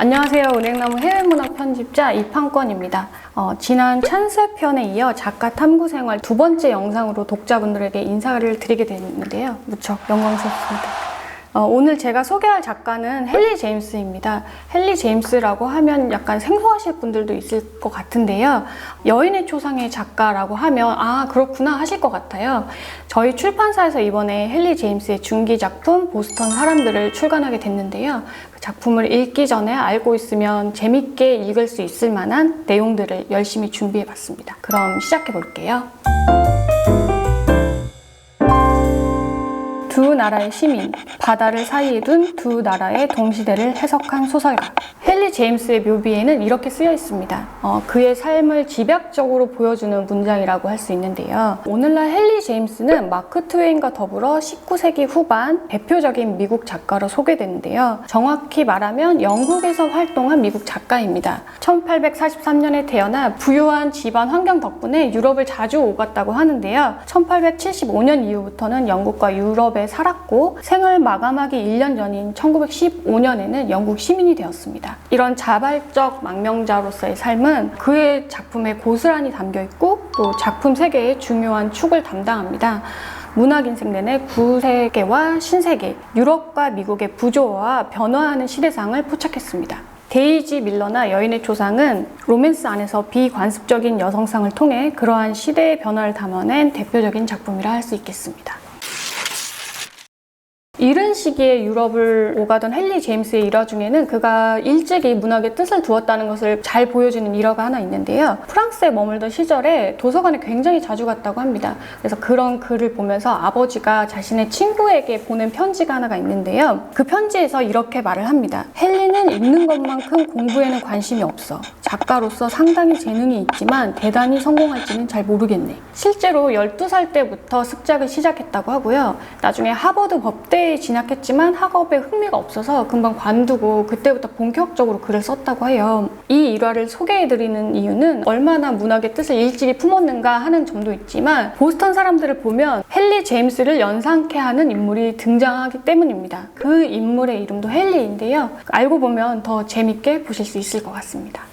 안녕하세요. 은행나무 해외문학 편집자 이판권입니다. 지난 찬스편에 이어 작가 탐구생활 두 번째 영상으로 독자분들에게 인사를 드리게 됐는데요. 무척 영광스럽습니다. 오늘 제가 소개할 작가는 헨리 제임스입니다. 헨리 제임스라고 하면 약간 생소하실 분들도 있을 것 같은데요. 여인의 초상의 작가라고 하면 아 그렇구나 하실 것 같아요. 저희 출판사에서 이번에 헨리 제임스의 중기 작품 보스턴 사람들을 출간하게 됐는데요. 그 작품을 읽기 전에 알고 있으면 재밌게 읽을 수 있을 만한 내용들을 열심히 준비해 봤습니다. 그럼 시작해 볼게요. 두 나라의 시민, 바다를 사이에 둔 두 나라의 동시대를 해석한 소설가. 헨리 제임스의 묘비에는 이렇게 쓰여 있습니다. 그의 삶을 집약적으로 보여주는 문장이라고 할 수 있는데요. 오늘날 헨리 제임스는 마크 트웨인과 더불어 19세기 후반 대표적인 미국 작가로 소개되는데요. 정확히 말하면 영국에서 활동한 미국 작가입니다. 1843년에 태어나 부유한 집안 환경 덕분에 유럽을 자주 오갔다고 하는데요. 1875년 이후부터는 영국과 유럽에 살았고 생을 마감하기 1년 전인 1915년에는 영국 시민이 되었습니다. 이런 자발적 망명자로서의 삶은 그의 작품에 고스란히 담겨있고 또 작품 세계의 중요한 축을 담당합니다. 문학 인생 내내 구세계와 신세계, 유럽과 미국의 부조화와 변화하는 시대상을 포착했습니다. 데이지 밀러나 여인의 초상은 로맨스 안에서 비관습적인 여성상을 통해 그러한 시대의 변화를 담아낸 대표적인 작품이라 할 수 있겠습니다. 이른 시기에 유럽을 오가던 헨리 제임스의 일화 중에는 그가 일찍이 문학에 뜻을 두었다는 것을 잘 보여주는 일화가 하나 있는데요. 프랑스에 머물던 시절에 도서관에 굉장히 자주 갔다고 합니다. 그래서 그런 글을 보면서 아버지가 자신의 친구에게 보낸 편지가 하나가 있는데요. 그 편지에서 이렇게 말을 합니다. 헨리는 읽는 것만큼 공부에는 관심이 없어. 작가로서 상당히 재능이 있지만 대단히 성공할지는 잘 모르겠네. 실제로 12살 때부터 습작을 시작했다고 하고요. 나중에 하버드 법대에 진학했지만 학업에 흥미가 없어서 금방 관두고 그때부터 본격적으로 글을 썼다고 해요. 이 일화를 소개해드리는 이유는 얼마나 문학의 뜻을 일찍이 품었는가 하는 점도 있지만 보스턴 사람들을 보면 헨리 제임스를 연상케 하는 인물이 등장하기 때문입니다. 그 인물의 이름도 헨리인데요. 알고 보면 더 재밌게 보실 수 있을 것 같습니다.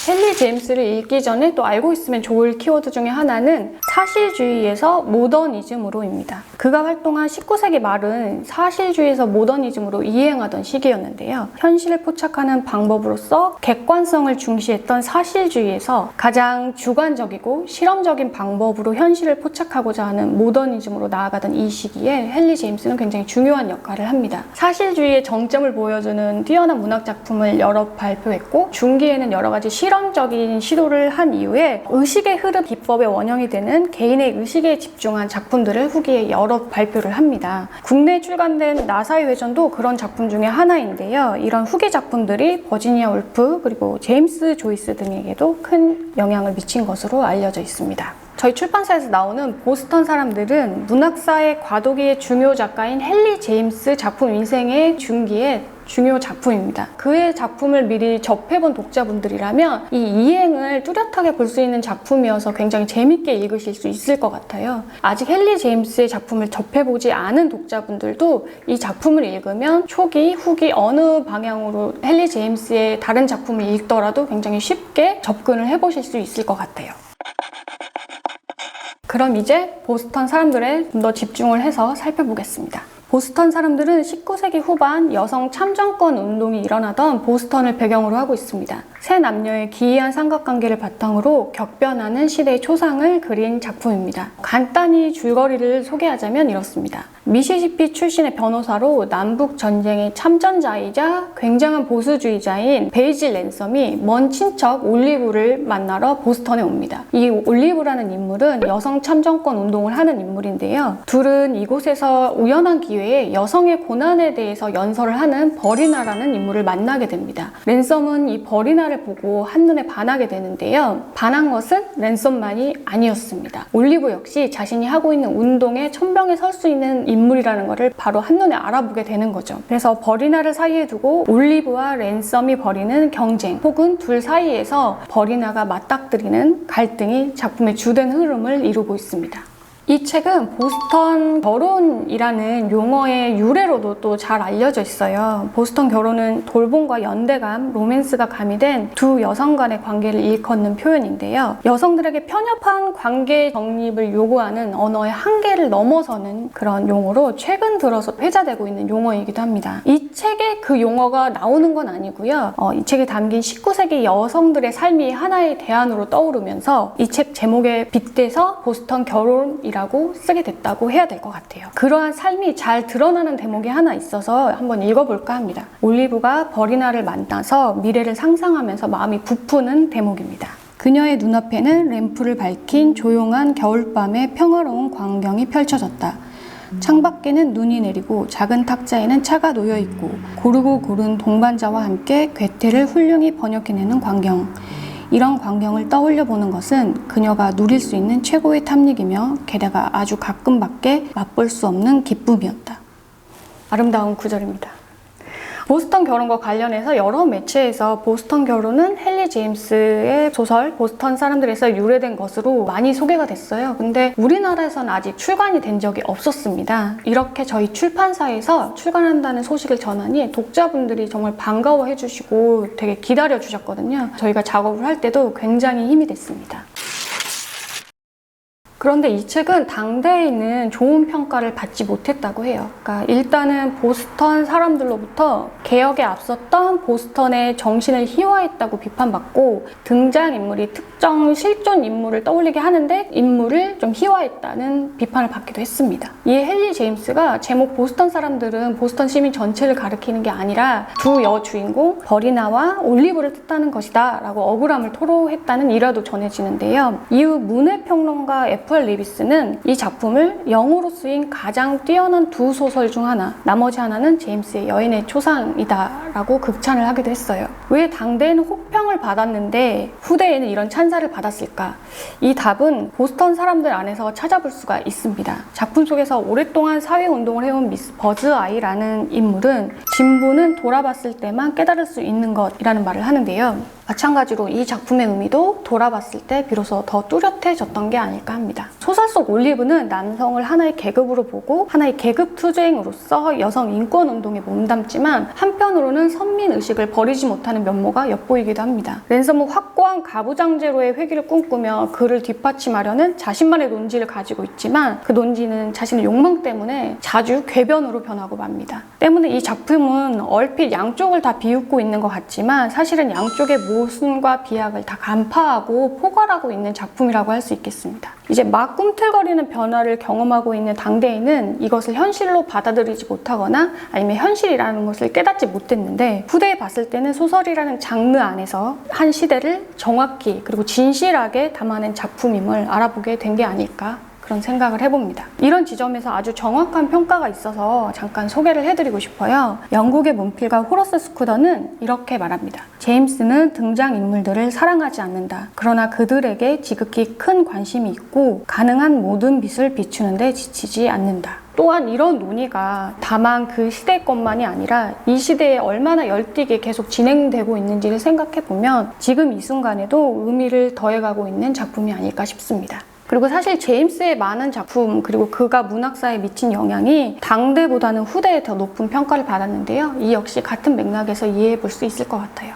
헨리 제임스를 읽기 전에 또 알고 있으면 좋을 키워드 중에 하나는 사실주의에서 모더니즘으로입니다. 그가 활동한 19세기 말은 사실주의에서 모더니즘으로 이행하던 시기였는데요. 현실을 포착하는 방법으로서 객관성을 중시했던 사실주의에서 가장 주관적이고 실험적인 방법으로 현실을 포착하고자 하는 모더니즘으로 나아가던 이 시기에 헨리 제임스는 굉장히 중요한 역할을 합니다. 사실주의의 정점을 보여주는 뛰어난 문학 작품을 여러 발표했고 중기에는 여러 가지 실험적인 시도를 한 이후에 의식의 흐름 기법의 원형이 되는 개인의 의식에 집중한 작품들을 후기에 여러 발표를 합니다. 국내에 출간된 나사의 회전도 그런 작품 중에 하나인데요. 이런 후기 작품들이 버지니아 울프 그리고 제임스 조이스 등에게도 큰 영향을 미친 것으로 알려져 있습니다. 저희 출판사에서 나오는 보스턴 사람들은 문학사의 과도기의 중요 작가인 헨리 제임스 작품 인생의 중기에 중요 작품입니다. 그의 작품을 미리 접해본 독자분들이라면 이 이행을 뚜렷하게 볼 수 있는 작품이어서 굉장히 재밌게 읽으실 수 있을 것 같아요. 아직 헨리 제임스의 작품을 접해보지 않은 독자분들도 이 작품을 읽으면 초기, 후기 어느 방향으로 헨리 제임스의 다른 작품을 읽더라도 굉장히 쉽게 접근을 해보실 수 있을 것 같아요. 그럼 이제 보스턴 사람들에 좀 더 집중을 해서 살펴보겠습니다. 보스턴 사람들은 19세기 후반 여성 참정권 운동이 일어나던 보스턴을 배경으로 하고 있습니다. 세 남녀의 기이한 삼각관계를 바탕으로 격변하는 시대의 초상을 그린 작품입니다. 간단히 줄거리를 소개하자면 이렇습니다. 미시시피 출신의 변호사로 남북 전쟁의 참전자이자 굉장한 보수주의자인 베이지 랜섬이 먼 친척 올리브를 만나러 보스턴에 옵니다. 이 올리브라는 인물은 여성 참정권 운동을 하는 인물인데요. 둘은 이곳에서 우연한 기회에 여성의 고난에 대해서 연설을 하는 버리나라는 인물을 만나게 됩니다. 랜섬은 이 버리나를 보고 한눈에 반하게 되는데요. 반한 것은 랜섬만이 아니었습니다. 올리브 역시 자신이 하고 있는 운동에 천병에 설 수 있는 인물이라는 것을 바로 한눈에 알아보게 되는 거죠. 그래서 버리나를 사이에 두고 올리브와 랜섬이 벌이는 경쟁 혹은 둘 사이에서 버리나가 맞닥뜨리는 갈등이 작품의 주된 흐름을 이루고 있습니다. 이 책은 보스턴 결혼이라는 용어의 유래로도 또 잘 알려져 있어요. 보스턴 결혼은 돌봄과 연대감, 로맨스가 가미된 두 여성 간의 관계를 일컫는 표현인데요. 여성들에게 편협한 관계 정립을 요구하는 언어의 한계를 넘어서는 그런 용어로 최근 들어서 회자되고 있는 용어이기도 합니다. 이 책에 그 용어가 나오는 건 아니고요. 이 책에 담긴 19세기 여성들의 삶이 하나의 대안으로 떠오르면서 이 책 제목에 빗대서 보스턴 결혼이라고 쓰게 됐다고 해야 될 것 같아요. 그러한 삶이 잘 드러나는 대목이 하나 있어서 한번 읽어볼까 합니다. 올리브가 버리나를 만나서 미래를 상상하면서 마음이 부푸는 대목입니다. 그녀의 눈앞에는 램프를 밝힌 조용한 겨울밤의 평화로운 광경이 펼쳐졌다. 창밖에는 눈이 내리고 작은 탁자에는 차가 놓여있고 고르고 고른 동반자와 함께 괴테를 훌륭히 번역해내는 광경. 이런 광경을 떠올려 보는 것은 그녀가 누릴 수 있는 최고의 탐닉이며 게다가 아주 가끔밖에 맛볼 수 없는 기쁨이었다. 아름다운 구절입니다. 보스턴 결혼과 관련해서 여러 매체에서 보스턴 결혼은 헨리 제임스의 소설 보스턴 사람들에서 유래된 것으로 많이 소개가 됐어요. 근데 우리나라에서는 아직 출간이 된 적이 없었습니다. 이렇게 저희 출판사에서 출간한다는 소식을 전하니 독자분들이 정말 반가워해 주시고 되게 기다려 주셨거든요. 저희가 작업을 할 때도 굉장히 힘이 됐습니다. 그런데 이 책은 당대에는 좋은 평가를 받지 못했다고 해요. 그러니까 일단은 보스턴 사람들로부터 개혁에 앞섰던 보스턴의 정신을 희화했다고 비판받고 등장인물이 특정 실존 인물을 떠올리게 하는데 인물을 좀 희화했다는 비판을 받기도 했습니다. 이에 헨리 제임스가 제목 보스턴 사람들은 보스턴 시민 전체를 가리키는 게 아니라 두 여주인공 버리나와 올리브를 뜻하는 것이다 라고 억울함을 토로했다는 일화도 전해지는데요. 이후 문해평론가 F.R. 리비스는 이 작품을 영어로 쓰인 가장 뛰어난 두 소설 중 하나, 나머지 하나는 제임스의 여인의 초상이다 라고 극찬을 하기도 했어요. 왜 당대에는 혹평을 받았는데 후대에는 이런 찬사를 받았을까? 이 답은 보스턴 사람들 안에서 찾아볼 수가 있습니다. 작품 속에서 오랫동안 사회운동을 해온 미스 버즈 아이라는 인물은 진보는 돌아봤을 때만 깨달을 수 있는 것이라는 말을 하는데요. 마찬가지로 이 작품의 의미도 돌아봤을 때 비로소 더 뚜렷해졌던 게 아닐까 합니다. 소설 속 올리브는 남성을 하나의 계급으로 보고 하나의 계급 투쟁으로서 여성 인권 운동에 몸담지만 한편으로는 선민의식을 버리지 못하는 면모가 엿보이기도 합니다. 랜섬은 확고한 가부장제로의 회귀를 꿈꾸며 그를 뒷받침하려는 자신만의 논지를 가지고 있지만 그 논지는 자신의 욕망 때문에 자주 궤변으로 변하고 맙니다. 때문에 이 작품은 얼핏 양쪽을 다 비웃고 있는 것 같지만 사실은 양쪽의 모순과 비약을 다 간파하고 포괄하고 있는 작품이라고 할 수 있겠습니다. 이제 막 꿈틀거리는 변화를 경험하고 있는 당대에는 이것을 현실로 받아들이지 못하거나 아니면 현실이라는 것을 깨닫지 못했는데 후대에 봤을 때는 소설이라는 장르 안에서 한 시대를 정확히 그리고 진실하게 담아낸 작품임을 알아보게 된 게 아닐까 그런 생각을 해봅니다. 이런 지점에서 아주 정확한 평가가 있어서 잠깐 소개를 해드리고 싶어요. 영국의 문필가 호러스 스쿠더는 이렇게 말합니다. 제임스는 등장인물들을 사랑하지 않는다. 그러나 그들에게 지극히 큰 관심이 있고 가능한 모든 빛을 비추는데 지치지 않는다. 또한 이런 논의가 다만 그 시대 것만이 아니라 이 시대에 얼마나 열띠게 계속 진행되고 있는지를 생각해보면 지금 이 순간에도 의미를 더해가고 있는 작품이 아닐까 싶습니다. 그리고 사실 제임스의 많은 작품 그리고 그가 문학사에 미친 영향이 당대보다는 후대에 더 높은 평가를 받았는데요. 이 역시 같은 맥락에서 이해해 볼 수 있을 것 같아요.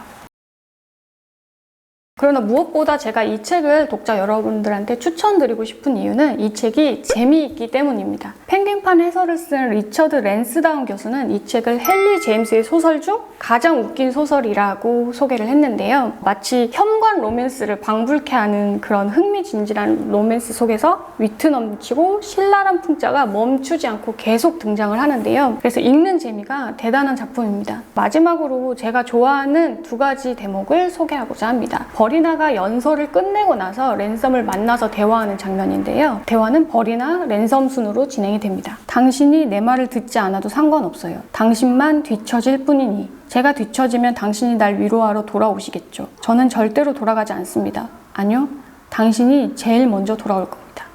그러나 무엇보다 제가 이 책을 독자 여러분들한테 추천드리고 싶은 이유는 이 책이 재미있기 때문입니다. 펭귄판 해설을 쓴 리처드 랜스다운 교수는 이 책을 헨리 제임스의 소설 중 가장 웃긴 소설이라고 소개를 했는데요. 마치 현관 로맨스를 방불케 하는 그런 흥미진진한 로맨스 속에서 위트 넘치고 신랄한 풍자가 멈추지 않고 계속 등장을 하는데요. 그래서 읽는 재미가 대단한 작품입니다. 마지막으로 제가 좋아하는 두 가지 대목을 소개하고자 합니다. 버리나가 연설을 끝내고 나서 랜섬을 만나서 대화하는 장면인데요. 대화는 버리나 랜섬 순으로 진행이 됩니다. 당신이 내 말을 듣지 않아도 상관없어요. 당신만 뒤처질 뿐이니. 제가 뒤처지면 당신이 날 위로하러 돌아오시겠죠. 저는 절대로 돌아가지 않습니다. 아니요, 당신이 제일 먼저 돌아올 겁니다.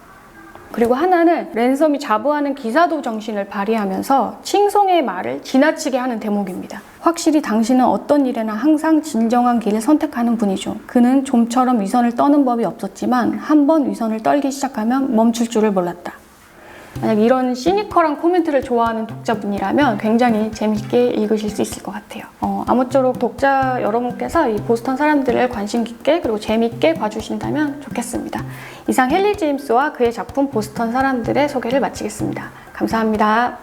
그리고 하나는 랜섬이 자부하는 기사도 정신을 발휘하면서 칭송의 말을 지나치게 하는 대목입니다. 확실히 당신은 어떤 일에나 항상 진정한 길을 선택하는 분이죠. 그는 좀처럼 위선을 떠는 법이 없었지만 한 번 위선을 떨기 시작하면 멈출 줄을 몰랐다. 만약 이런 시니컬한 코멘트를 좋아하는 독자분이라면 굉장히 재밌게 읽으실 수 있을 것 같아요. 아무쪼록 독자 여러분께서 이 보스턴 사람들을 관심 깊게 그리고 재밌게 봐주신다면 좋겠습니다. 이상 헨리 제임스와 그의 작품 보스턴 사람들의 소개를 마치겠습니다. 감사합니다.